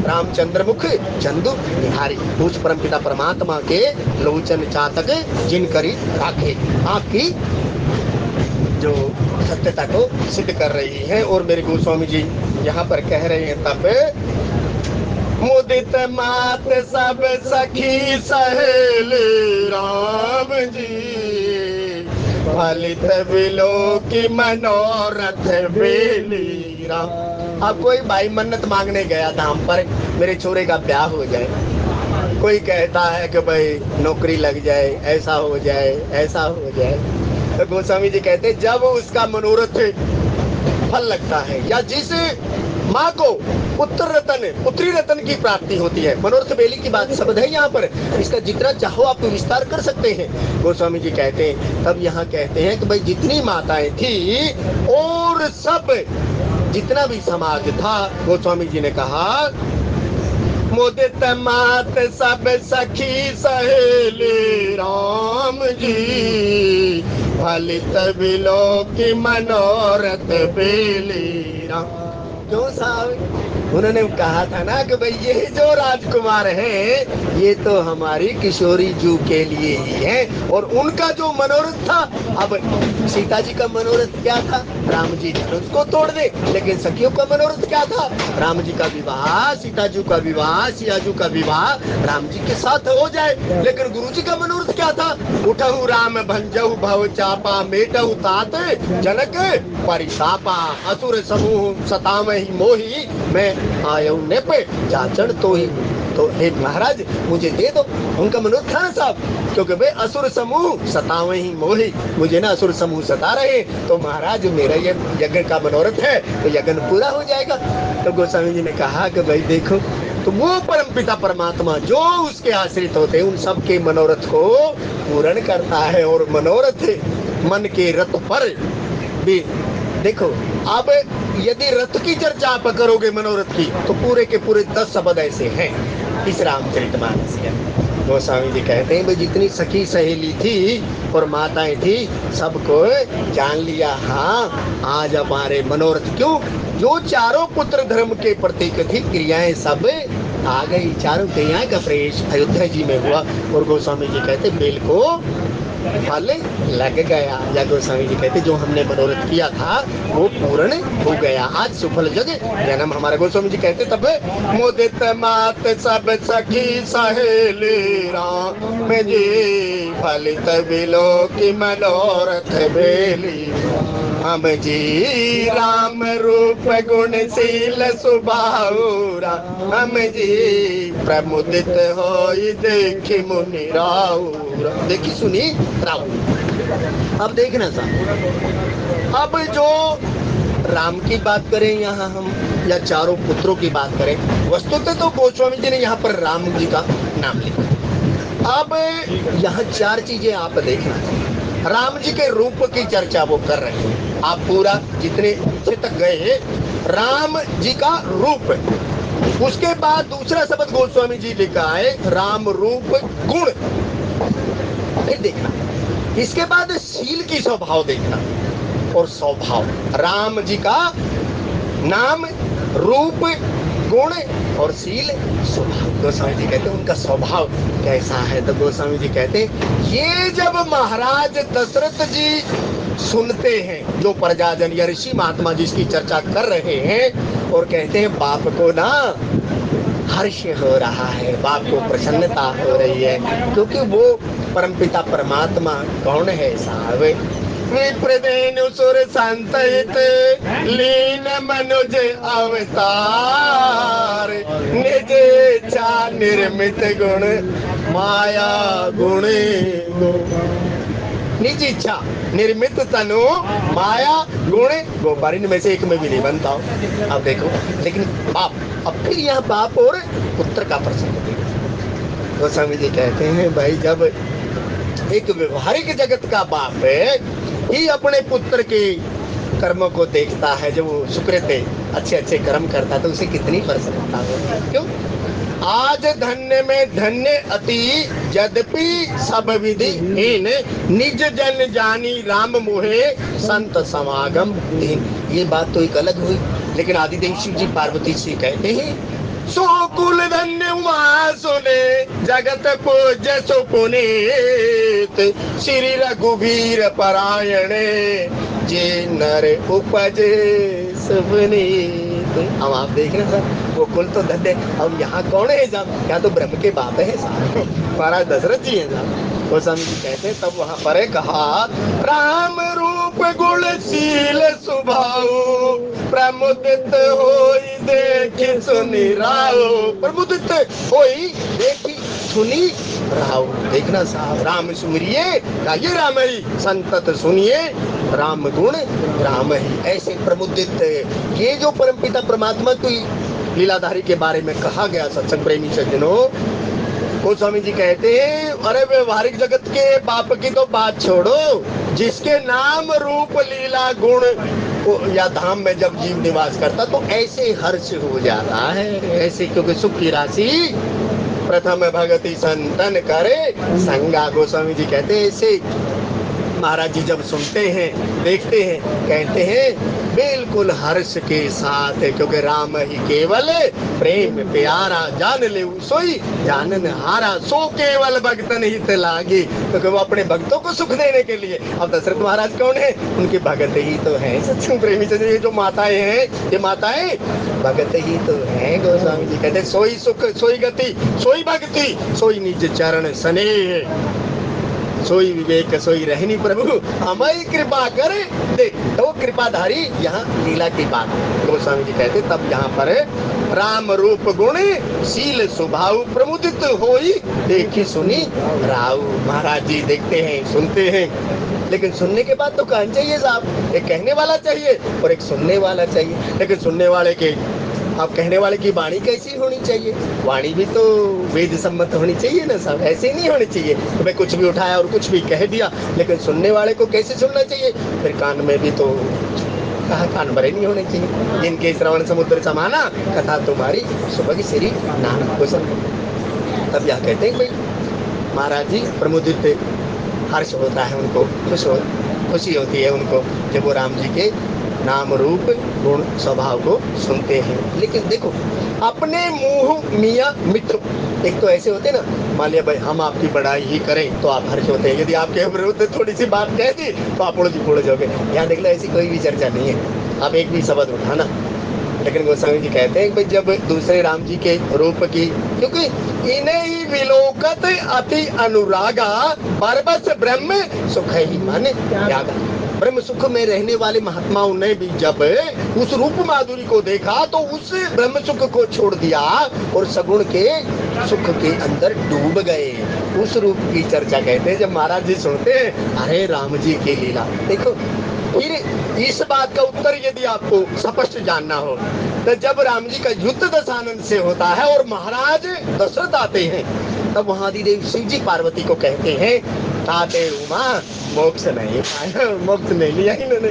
रामचंद्र मुख चंदु निहारी। उस परमपिता परमात्मा के लोचन चातक जिन करी राखे। आपकी जो सत्यता को सिद्ध कर रही है। और मेरे गोस्वामी जी यहाँ पर कह रहे हैं तब मुदित मात सब सखी सहेली राम जी। फलित बिलो की मनोरथ बेली राम। अब कोई भाई मन्नत मांगने गया धाम पर मेरे छोरे का ब्याह हो जाए, कोई कहता है कि भाई नौकरी लग जाए, ऐसा हो जाए ऐसा हो जाए। तो गोस्वामी जी कहते जब उसका मनोरथ फल लगता है या जिस माँ को पुत्री रतन की प्राप्ति होती है। मनोरथ बेली की बात शब्द है यहाँ पर, इसका जितना चाहो आप विस्तार कर सकते हैं। गोस्वामी जी कहते हैं तब यहाँ कहते हैं कि भाई जितनी माताएं थी और सब जितना भी समाज था, गोस्वामी जी ने कहा मुदित मात सब सखी सहेली राम जी। फलित बिलो की मनोरथ बेली राम। क्यों साहब? उन्होंने कहा था ना कि भाई ये जो राजकुमार है ये तो हमारी किशोरी जू के लिए ही है। और उनका जो मनोरथ था, अब सीता जी का मनोरथ क्या था? राम जी धनुष को तोड़ दे। लेकिन सखियों का मनोरथ क्या था? राम जी का विवाह, सीता जी का विवाह, सिया जी का विवाह राम जी के साथ हो जाए। लेकिन गुरु जी का मनोरथ क्या था? उठहु राम भंजहु भव चापा मेटहु तात जनक परितापा। असुर समूह सतावहि मोही मैं आयु ने पे जाचन तो ही। तो हे महाराज मुझे दे दो। उनका मनोरथ था ना साहब, क्योंकि भाई असुर समूह सतावे ही मोही, मुझे ना असुर समूह सता रहे, तो महाराज मेरा ये यज्ञ का मनोरथ है तो यज्ञ पूरा हो जाएगा। तो गोस्वामी जी ने कहा कि भाई देखो, तो वो परमपिता परमात्मा जो उसके आश्रित होते हैं उन सब के मनोरथ को पूर्ण करता है। और मनोरथ मन के रथ पर भी देखो, अब यदि रथ की चर्चा आप करोगे मनोरथ की तो पूरे के पूरे 10 शब्द ऐसे हैं इस रामचरितमानस के। गोस्वामी जी कहते हैं भाई जितनी सखी सहेली थी और माताएं थी सबको जान लिया। हाँ आज हमारे मनोरथ क्यों, जो चारों पुत्र धर्म के प्रतीक थी, क्रियाएं सब आ गई चारों कैया का प्रवेश अयोध्या जी में हुआ। और गोस्वामी जी कहते बेल को फल लग गया, या गोस्वामी जी कहते जो हमने मनोरथ किया था वो पूर्ण हो गया, आज सुफल जग जन्म हमारा। गोस्वामी जी कहते तब मुदित मात सब सखी सहेली राम जी फलित बिलो की मनोरथ बेली। हम जी राम रूप गुणशील सुबाहुरा, हम जी प्रमुदित होई देखी मुनि राउरा। देखी सुनी राउ। अब देखना साहब, अब जो राम की बात करें यहाँ हम या चारों पुत्रों की बात करें, वस्तुतः तो गोस्वामी जी ने यहाँ पर राम जी का नाम लिखा। अब यहाँ चार चीजें आप देखना, राम जी के रूप की चर्चा वो कर रहे हैं। आप पूरा जितने नीचे तक गए राम जी का रूप, उसके बाद दूसरा शब्द गोस्वामी जी लिखा है राम रूप गुण, फिर देखना। इसके बाद शील की स्वभाव देखना और स्वभाव, राम जी का नाम रूप गुण और शील स्वभाव। गोस्वामी जी कहते हैं उनका स्वभाव कैसा है, तो गोस्वामी जी कहते हैं ये जब महाराज दशरथ जी सुनते हैं, जो प्रजाजन या ऋषि महात्मा जिसकी चर्चा कर रहे हैं, और कहते हैं बाप को ना हर्ष हो रहा है, बाप को प्रसन्नता हो रही है, क्योंकि वो परमपिता परमात्मा कौन है साहब, विप्रदेनु सुर संतहित लीन मनुज अवतार, निज इच्छा निर्मित गुण माया गुण गो, निज इच्छा निर्मित तनु माया गुण गोपाल, इनमें से एक में भी नहीं बनता हो। अब देखो, लेकिन बाप, अब फिर यहाँ बाप और पुत्र का प्रसंग। गोस्वामी जी कहते हैं भाई जब एक व्यवहारिक जगत का बाप है ही अपने पुत्र के कर्मों को देखता है, जब वो सुकृत अच्छे अच्छे कर्म करता है तो उसे कितनी प्रसन्नता होगी। क्यों? आज धन्य में धन्य अति यद्यपि सब विधि हीन, निज जन जानी राम मोहे संत समागम दीन। ये बात तो एक अलग हुई, लेकिन आदिदेव शिव जी पार्वती से कहते हैं सो कुल धन्य उमा सुने जगत पूज्य सुपुनीत, श्री रघुवीर परायणे जे नर उपजे सुपुनीत। अब आप देख रहे हैं सर, वो कुल तो धन्य। अब यहाँ कौन है साहब? यहाँ तो ब्रह्म के बाप है साहब, महाराज दशरथ जी है साहब। गोस्वामी जी कहते हैं तब वहां पर कहा राम रूप गुणशील स्वभाव, प्रमुदित होई देखी सुनी राव, प्रमुदित होई देखी सुनी राव। देखना साहब, राम सुमरिए ये राम ही, संतत सुनिए राम गुण राम ही। ऐसे प्रमुदित, ये जो परमपिता परमात्मा की लीलाधारी के बारे में कहा गया सत्संग प्रेमी सज्जनों, गोस्वामी जी कहते हैं अरे व्यवहारिक जगत के बाप की तो बात छोड़ो, जिसके नाम रूप लीला गुण या धाम में जब जीव निवास करता तो ऐसे हर्ष हो जाता है, ऐसे, क्योंकि सुख की राशि प्रथम भगति संतन करे संगा। गोस्वामी जी कहते हैं ऐसे महाराज जी जब सुनते हैं देखते हैं कहते हैं बिल्कुल हर्ष के साथ, क्योंकि राम ही केवल प्रेम प्यारा, जान ले सोई जानन हारा, सो केवल भक्तन हित लागी, क्योंकि वो अपने भक्तों को सुख देने के लिए। अब दशरथ महाराज कौन है? उनके भगत ही तो है सत्संग प्रेमी से। ये जो माताएं हैं, ये माताएं भगत ही तो है। गोस्वामी जी कहते सोई सुख सोई गति सोई भक्ति सोई निज चरण स्नेह, सोई विवेक सोई रहनी प्रभु हमारी कृपा करे दे। तो कृपाधारी यहाँ लीला की बात गोस्वामी जी कहते तब यहाँ पर राम रूप गुण शील स्वभाव प्रमुदित होई देखी सुनी राव। महाराज जी देखते हैं सुनते हैं, लेकिन सुनने के बाद तो कहना चाहिए साहब, एक कहने वाला चाहिए और एक सुनने वाला चाहिए। लेकिन सुनने वाले के, अब कहने वाले की वाणी कैसी होनी चाहिए? वाणी भी तो वेद सम्मत होनी चाहिए ना साहब, ऐसे नहीं होनी चाहिए तो मैं कुछ भी उठाया और कुछ भी कह दिया। लेकिन सुनने वाले को कैसे सुनना चाहिए? फिर कान में भी तो कहा कान भरे नहीं होने चाहिए। जिनके श्रवण समुद्र समाना कथा तुम्हारी सुबह की श्री नाम को सुन। तब यह कहते हैं भाई महाराज जी प्रमुदित हर्ष होता है उनको, खुशी होती है उनको जब वो राम जी के नाम रूप गुण स्वभाव को सुनते हैं। लेकिन देखो अपने मुंह मियाँ मित्र, एक तो ऐसे होते ना, मान लिया भाई हम आपकी बड़ाई ही करें तो आप हर्ष होते हैं, यदि आपके विरुद्ध थोड़ी सी बात कह दी तो आप उड़ जाओगे। यहाँ देख लो ऐसी कोई भी चर्चा नहीं है, आप एक भी शब्द उठाना। लेकिन गोस्वामी जी कहते हैं कि जब दूसरे राम जी के रूप की, क्योंकि इन्हें ही विलोकत अति अनुरागा परबस ब्रह्म सुख ही मन त्यागा। ब्रह्म सुख में रहने वाले महात्माओं ने भी जब उस रूप माधुरी को देखा तो उस ब्रह्म सुख को छोड़ दिया और सगुण के सुख के अंदर डूब गए। उस रूप की चर्चा कहते हैं। जब महाराज जी सुनते हैं अरे राम जी की लीला देखो। फिर इस बात का उत्तर यदि आपको स्पष्ट जानना हो तो जब राम जी का युद्ध दशानंद से होता है और महाराज दशरथ आते हैं, तब वहां आदिदेव शिव जी पार्वती को कहते हैं ताते उमा मोक्ष नहीं पाया, मोक्ष नहीं लिया इन्होंने।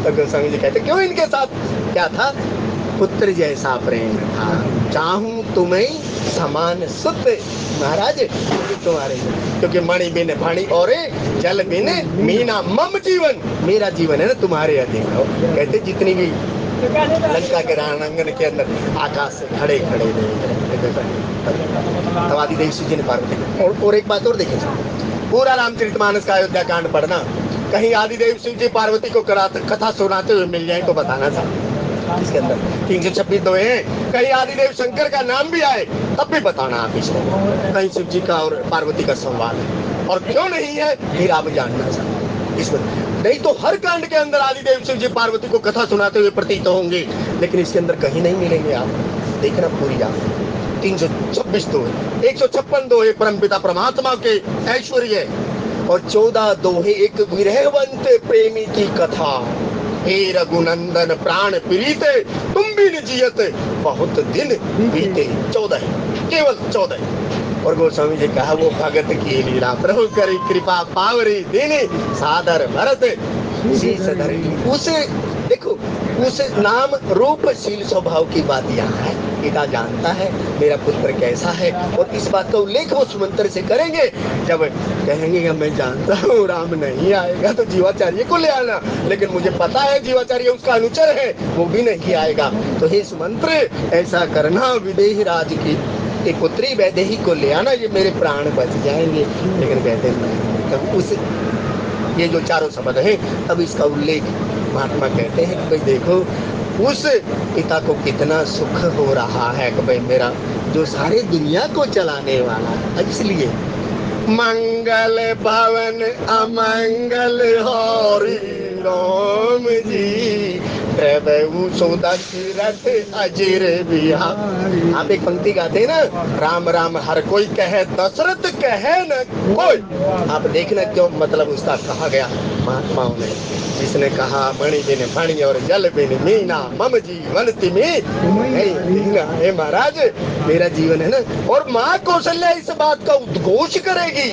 तो गोस्वामी जी कहते क्यों, इनके साथ क्या था, पुत्र जैसा प्रेम था, चाहूं तुम्हें समान सुत। महाराज तुम्हारे, क्योंकि मणि बिन फणी और जल बिन मीना मम जीवन, मेरा जीवन है ना तुम्हारे अधीन हो। कहते जितनी भी लंका के रणांगन के अंदर आकाश से खड़े खड़े तब आदिदेव शिव जी ने पार्वती। और एक बात और देखें, पूरा रामचरितमानस का अयोध्या कांड पढ़ना, कहीं आदिदेव शिव जी पार्वती को कथा सुनाते हुए मिल जाए तो बताना था। इसके अंदर 326 दोहे हैं, कहीं आदिदेव शंकर का नाम भी आए तब भी बताना आप इसको, कहीं शिव जी का और पार्वती का संवाद है और क्यों नहीं है फिर आप जानना चाहिए इसमें। नहीं तो हर कांड के अंदर आदिदेव शिव जी पार्वती को कथा सुनाते हुए प्रतीत होंगे, लेकिन इसके अंदर कहीं नहीं मिलेंगे। आप देखना पूरी आप 326 दोहे, 156 दोहे परमपिता परमात्मा के ऐश्वर्य और 14 दोहे एक विरहवंत प्रेमी की कथा। हे रघुनंदन प्राण प्रीत तुम भी जियत बहुत दिन बीते। 14, केवल 14। और गोस्वामी जी कहा वो भगत की लीला प्रभु करी कृपा पावरी दीनी सादर भरत शीश धरी। उसे देखो उस नाम रूप शील स्वभाव की बात यहाँ है। पिता जानता है मेरा पुत्र कैसा है और इस बात का उल्लेख वो सुमंत्र से करेंगे। जब कहेंगे कि मैं जानता हूँ राम नहीं आएगा तो जीवाचार्य को ले आना, लेकिन मुझे पता है जीवाचार्य उसका अनुचर है वो भी नहीं आएगा, तो हे सुमंत्र ऐसा करना, विदेही राज की पुत्री वैदेही को ले आना, ये मेरे प्राण बच जाएंगे। लेकिन कहते हैं तब उस ये जो चारों शब्द हैं तब इसका उल्लेख महात्मा कहते हैं कि भाई देखो उस पिता को कितना सुख हो रहा है कि भाई मेरा जो सारे दुनिया को चलाने वाला है। इसलिए मंगल भवन अमंगल हरि राम जी प्रभु सुदशरथ अजिर बिहारी। आप एक पंक्ति गाते हैं ना, राम राम हर कोई कहे दशरथ कहे न कोई। आप देखना क्यों मतलब उसका कहा गया महात्माओं ने, जिसने कहा मणि बिन फणी और जल बिन मीना मम जीवन तिमी। हे महाराज मेरा जीवन है ना। और माँ कौशल्या इस बात का उद्घोष करेगी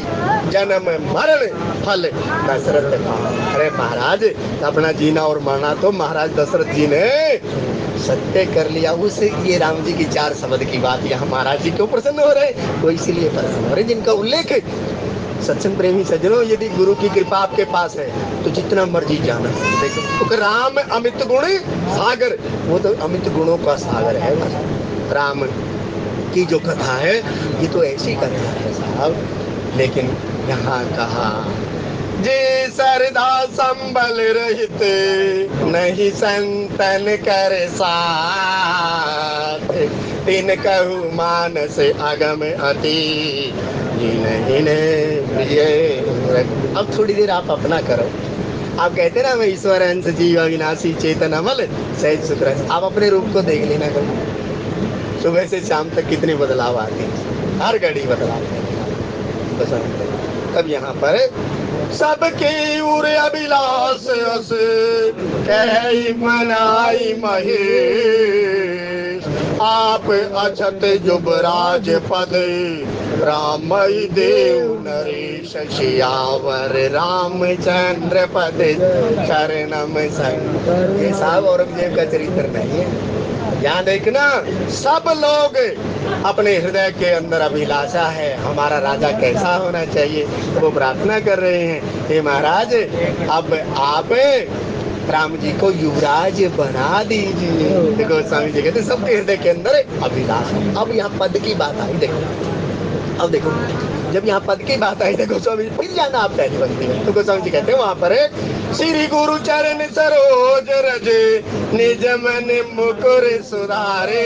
जन्म मरण फल दशरथ का। अरे महाराज अपना जीना और मरना तो महाराज दशरथ जी ने सत्य कर लिया। उस ये राम जी की 4 शब्द की बात यहाँ महाराज जी क्यों प्रसन्न हो रहे, वो इसीलिए प्रसन्न हो रहे जिनका उल्लेख सत्संग प्रेमी सज्जनों, यदि गुरु की कृपा आपके पास है तो जितना मर्जी जाना। देखो तो राम अमित गुण सागर, वो तो अमित गुणों का सागर है। राम की जो कथा है ये तो ऐसी कथा है साहब। लेकिन यहाँ कहा जे सरदा संबल रहित नहीं संतन कर साथ, तीन कहु मानस अगम अति अब थोड़ी देर आप अपना करो। आप कहते ना मैं ईश्वर अंश जीव अविनाशी चेतन अमल सहज सुत्र, आप अपने रूप को देख लेना करो। सुबह से शाम तक कितने बदलाव आते हैं, हर घड़ी बदलाव पसंद। तब यहाँ पर सबके उरे अभिलाष अस कह मनाई महेश, आप अछत जुबराज पद रामई देव नरेश, शियावर रामचंद्र पद शरणम संग। ये साहब औरंगजेब का चरित्र नहीं है। यहाँ देखना सब लोग अपने हृदय के अंदर अभिलाषा है हमारा राजा कैसा होना चाहिए, तो वो प्रार्थना कर रहे हैं हे महाराज अब आप राम जी को युवराज बना दीजिए। देखो स्वामी जी कहते सबके हृदय के अंदर अभिलाष। अब यहाँ पद की बात आई, देखो अब देखो जब यहाँ पद की बात आई तो गोस्वामी जी फिर जाना आप पहली पंक्ति में, तो गोस्वामी जी कहते हैं वहां पर श्री गुरु चरण सरोज रज निज मन मुकुर सुधारे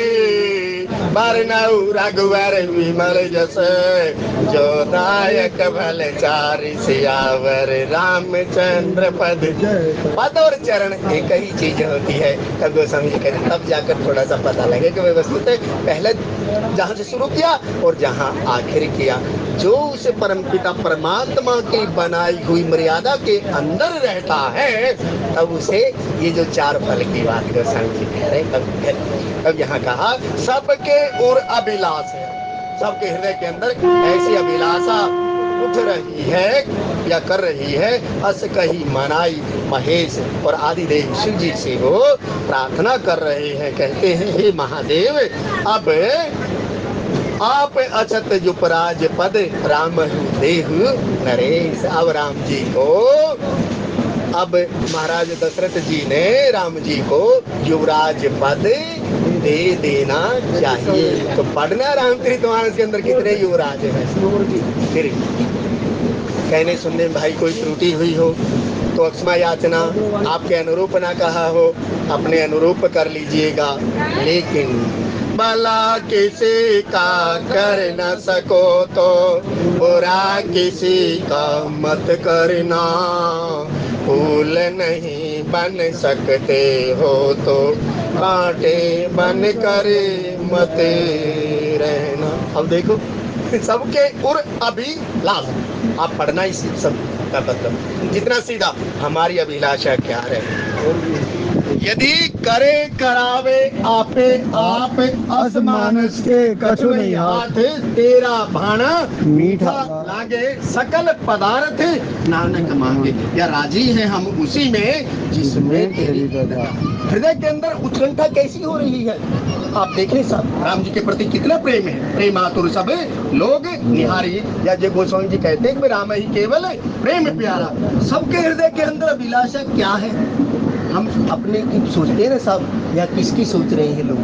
बरनऊ रघुवर विमल जस जो दायक भल चारि सियावर रामचंद्र पद। पद और चरण एक ही चीज होती है। तब गोस्वामी जी कहते तब जाकर थोड़ा सा पता लगे कि व्यवस्थित पहले जहां से शुरू किया और जहां आखिर किया। जो उस परमपिता परमात्मा की बनाई हुई मर्यादा के अंदर रहता है तब उसे ये जो चार फल की बात गोस्वामी जी कह रहे हैं। अब यहाँ कहा सबके और अभिलाष है, सबके हृदय के अंदर ऐसी अभिलाषा उठ रही है या कर रही है। अस कही मनाई महेश और आदिदेव शिव जी से वो प्रार्थना कर रहे हैं, कहते हैं हे महादेव अब आप अछत युपराज पद राम देहु नरेश। अब राम जी को, अब महाराज दशरथ जी ने राम जी को युवराज पद दे देना चाहिए। तो पढ़ना रामचरितमानस के अंदर कितने युवराज हैं। फिर कहने सुनने में भाई कोई त्रुटि हुई हो तो अक्षमा याचना, आपके अनुरूप ना कहा हो अपने अनुरूप कर लीजिएगा। लेकिन भला किसी का कर न सको तो बुरा किसी का मत करना। फूल नहीं बन सकते हो तो कांटे बन कर मत रहना। अब देखो सबके उर अभिलाष, आप पढ़ना ही सब का मतलब जितना सीधा हमारी अभिलाषा क्या है। यदि करे करावे आपे आप असमानस के कछु नहीं हाथ तेरा भाना मीठा लागे सकल पदार्थ नानक मांगे। या राजी है हम उसी में जिसमें तेरी रजा। हृदय के अंदर उत्कंठा कैसी हो रही है आप देखिए साहब, राम जी के प्रति कितना प्रेम है। प्रेम आतुर सब लोग निहारी, या जय गोस्वामी जी कहते हैं कि राम ही केवल प्रेम प्यारा। सबके हृदय के अंदर अभिलाषा क्या है। हम अपने की सोचते हैं ना साहब, या किसकी सोच रहे हैं लोग।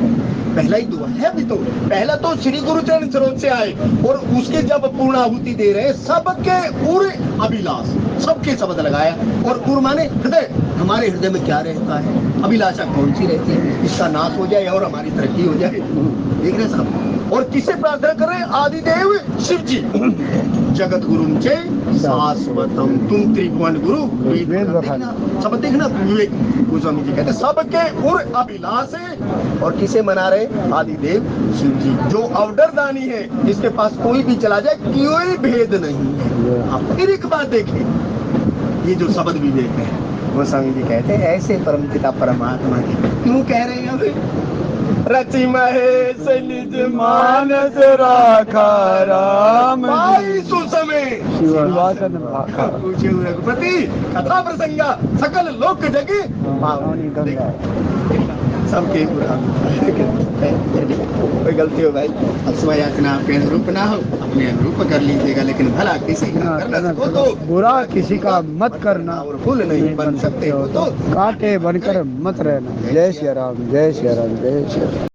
पहला ही दुआ है अभी तो, पहला तो श्री गुरु चरण सरोज से आए और उसके जब पूर्णाहुति दे रहे हैं सबके उर अभिलाष, सबके शब्द लगाया। और उर माने हृदय, हमारे हृदय में क्या रहता है, अभिलाषा कौन सी रहती है, इसका नाश हो जाए और हमारी तरक्की हो जाए। देख रहे साहब, और किसे प्रार्थना कर रहे हैं, आदिदेव शिव जी। जगत गुरु चे शाश्वतम तुम त्रिभुवन गुरु सब देखना। विवेक गोस्वामी जी कहते सबके उर अभिलाष है। और किसे मना रहे, आदिदेव शिव जी जो अवडरदानी है, जिसके पास कोई भी चला जाए कोई भेद नहीं है। आप फिर एक बात देखें, ये जो शब्द विवेक है गोस्वामी जी कहते हैं ऐसे परमपिता परमात्मा की क्यों कह रहे हैं। अभी रचि महेश निज मानस राखा राम भाई सुसमय शिवासन भाखा पूछे रघुपति कथा प्रसंगा सकल लोक जगे पावनी गंगा। सबके कोई गलती हो भाई, अक्षमा याचना आपके अनुरूप ना हो अपने अनुरूप कर लीजिएगा। लेकिन भला किसी का करना सको तो बुरा किसी का मत करना, और फूल नहीं बन सकते हो तो कांटे बनकर मत रहना। जय श्री राम, जय श्री राम, जय श्री राम।